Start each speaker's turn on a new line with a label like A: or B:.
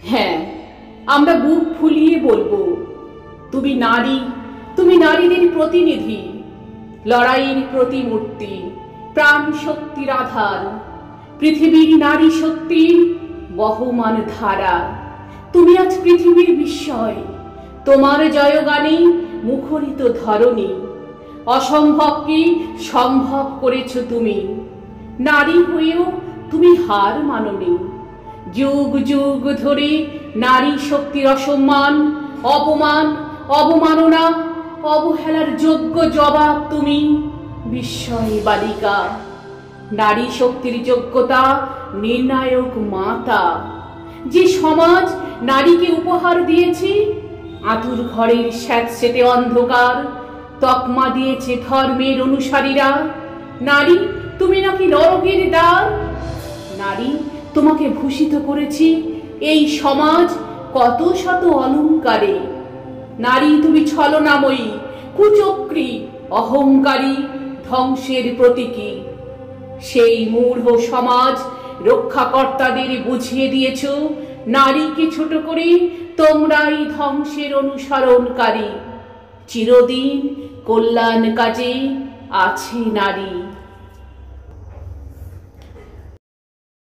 A: হ্যাঁ, আমরা বুক ফুলিয়ে বলবো, তুমি নারী, তুমি নারীদের প্রতিনিধি, লড়াইয়ের প্রতিমূর্তি, প্রাণ শক্তির আধার, পৃথিবীর নারী শক্তির বহমান ধারা। তুমি আজ পৃথিবীর বিস্ময়, তোমার জয়গানে মুখরিত ধরণী। অসম্ভবকে সম্ভব করেছ তুমি, নারী হয়েও তুমি হার মানোনি। যুগ যুগ ধরে নারী শক্তির অসম্মান, অপমান, অবমাননা, অবহেলার যোগ্য জবাব তুমি। বিস্ময় বালিকা, নারী শক্তির যোগ্যতা নির্ণায়ক মাতা। যে সমাজ নারীকে উপহার দিয়েছে আতুর ঘরের স্যাঁতসেঁতে অন্ধকার, তকমা দিয়েছে ধর্মের অনুসারীরা। নারী, তুমি নাকি নরকের দ্বার। নারী, তোমাকে ভূষিত করেছি এই সমাজ কত শত অলঙ্কারে। নারী, তুমি ছলনাময়ী, কুচক্রী, অহংকারী, ধ্বংসের প্রতীকী। সেই মূঢ় সমাজ রক্ষাকর্তাদের বুঝিয়ে দিয়েছ, নারীকে ছোট করে তোমরাই ধ্বংসের অনুসরণকারী। চিরদিন কল্যাণ কাজে আছে নারী।